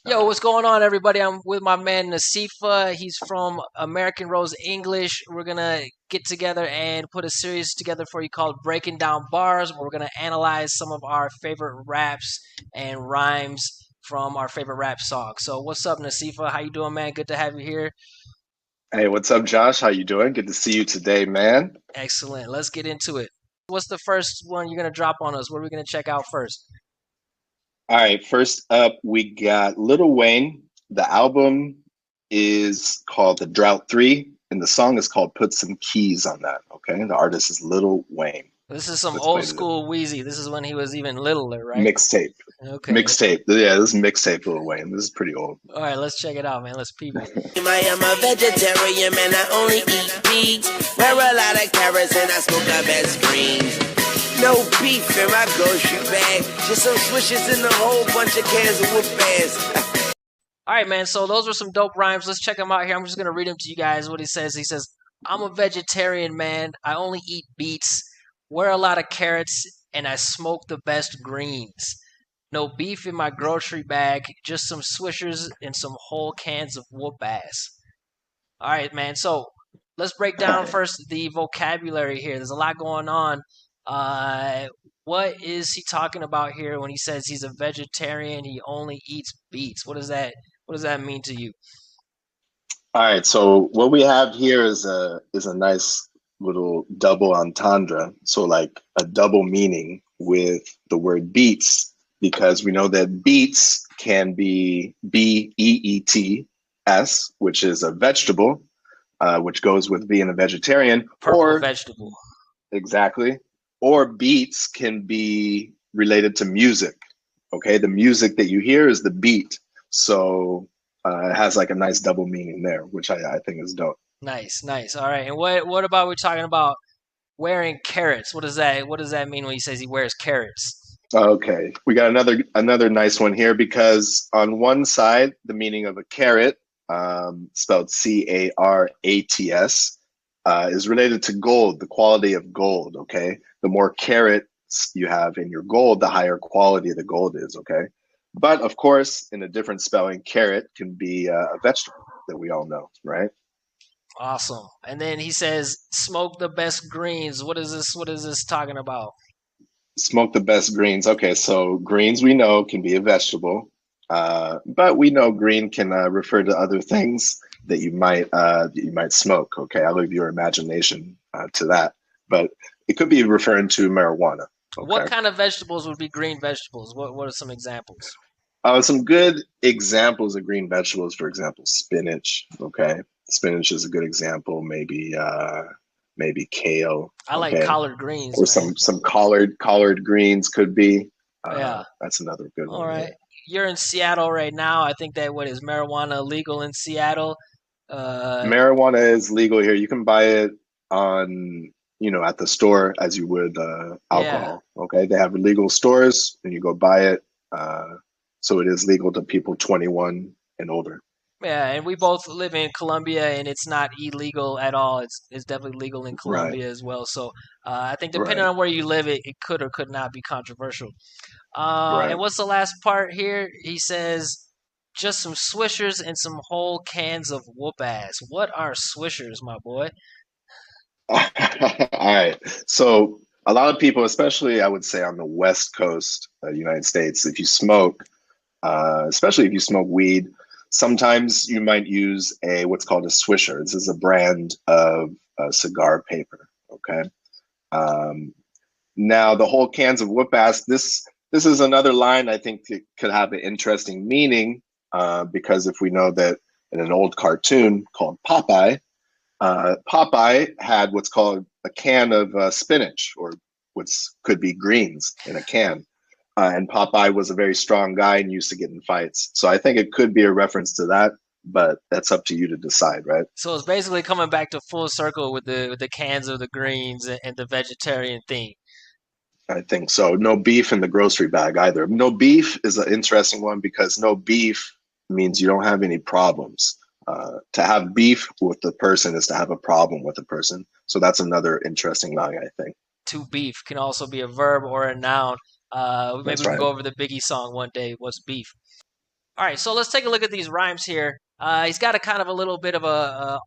Yo, what's going on, everybody? I'm with my man Nasifa. He's from American Rose English. We're gonna get together and put a series together for you called Breaking Down Bars, where we're gonna analyze some of our favorite raps and rhymes from our favorite rap songs. So, what's up, Nasifa? How you doing, man? Good to have you here. Hey, what's up, Josh? How you doing? Good to see you today, man. Excellent. Let's get into it. What's the first one you're gonna drop on us? What are we gonna check out first? All right, first up, we got Lil Wayne. The album is called The Drought 3, and the song is called Put Some Keys on That. Okay, the artist is Lil Wayne. This is some Let's old play the school Wheezy. This is when he was even littler, right? mixtape. Okay. Mixtape. Yeah, this is mixtape Lil Wayne. This is pretty old. All right, let's check it out, man. Let's peep it. I am a vegetarian, man. I only eat meat. Wear a lot of carrots and I smoke the best greens. No beef in my grocery bag. Just some swishers and a whole bunch of cans of whoop ass. All right, man. So those were some dope rhymes. Let's check them out here. I'm just gonna read them to you guys. What he says. He says, "I'm a vegetarian, man. I only eat beets. Wear a lot of carrots, and I smoke the best greens. No beef in my grocery bag. Just some swishers and some whole cans of whoop ass." All right, man. So let's break down first the vocabulary here. There's a lot going on. Uh, what is he talking about here when he says he's a vegetarian? He only eats beets. What does that? What does that mean to you? All right, so what we have here is a nice little double entendre. So like a double meaning with the word beets, because we know that beets can be Beets, which is a vegetable, which goes with being a vegetarian, Purple or vegetable. exactly, or beats can be related to music. Okay, the music that you hear is the beat. So it has like a nice double meaning there, which I think is dope. Nice, nice. All right. And what about we're talking about wearing carrots? What does that mean when he says he wears carrots? Okay, we got another nice one here because on one side, the meaning of a carrot, spelled Carats, is related to gold, the quality of gold. Okay, the more carats you have in your gold, the higher quality the gold is. Okay, but of course, in a different spelling, carrot can be a vegetable that we all know, right? Awesome. And then he says smoke the best greens. What is this? What is this talking about? Smoke the best greens. Okay, so greens we know can be a vegetable, but we know green can refer to other things that you might smoke. Okay, I'll leave your imagination to that, but it could be referring to marijuana. What Okay, kind of vegetables would be green vegetables? What are some examples? some good examples of green vegetables, for example, spinach. Okay, spinach is a good example. Maybe kale. I like Okay, collard greens, or man. some collard greens could be. Yeah. That's another good All one. Yeah. right. You're in Seattle right now. I think that what is marijuana legal in Seattle? Uh, Marijuana is legal here. You can buy it on, at the store as you would yeah. alcohol. Okay, they have legal stores, and you go buy it. Uh, so it is legal to people 21 and older. Yeah, and we both live in Colombia, and it's not illegal at all. It's definitely legal in Right, Colombia as well. So I think depending right, on where you live, it could or could not be controversial. And right. what's the last part here? He says just some swishers and some whole cans of whoop ass. What are swishers, my boy? All right. So a lot of people, especially I would say on the West Coast of the United States, if you smoke, especially if you smoke weed, sometimes you might use a what's called a Swisher. This is a brand of cigar paper. Okay. Um, Now the whole cans of whoop ass. This is another line I think it could have an interesting meaning because if we know that in an old cartoon called Popeye, Popeye had what's called a can of spinach or what's could be greens in a can. And Popeye was a very strong guy and used to get in fights. So I think it could be a reference to that, but that's up to you to decide, right? So it's basically coming back to full circle with the cans of the greens and the vegetarian theme. I think so. No beef in the grocery bag either. No beef is an interesting one because no beef means you don't have any problems. To have beef with the person is to have a problem with the person. So that's another interesting line, I think. To beef can also be a verb or a noun. Maybe That's we can right. go over the Biggie song one day. What's beef? All right, so let's take a look at these rhymes here. He's got a kind of a little bit of a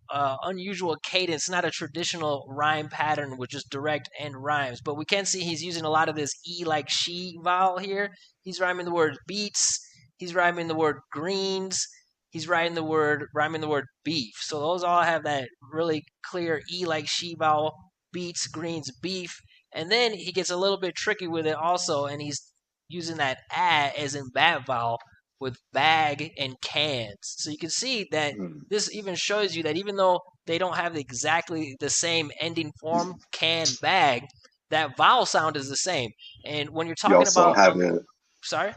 unusual cadence, not a traditional rhyme pattern with just direct end rhymes, but we can see he's using a lot of this E like she vowel here. He's rhyming the word beats. He's rhyming the word greens. He's rhyming the word beef. So those all have that really clear E like she vowel. Beets, greens, beef, and then he gets a little bit tricky with it also, and he's using that as in bat vowel with bag and cans. So you can see that this even shows you that even though they don't have exactly the same ending form, can, bag, that vowel sound is the same. And when you're You talking also about, have it. sorry,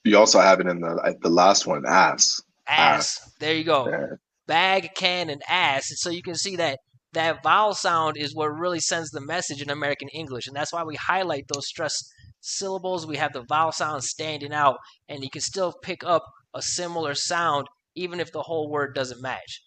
You also have it in the last one, ass. ass. There you go. There. Bag, can, and ass. So you can see that that vowel sound is what really sends the message in American English, and that's why we highlight those stressed syllables. We have the vowel sound standing out, and you can still pick up a similar sound even if the whole word doesn't match.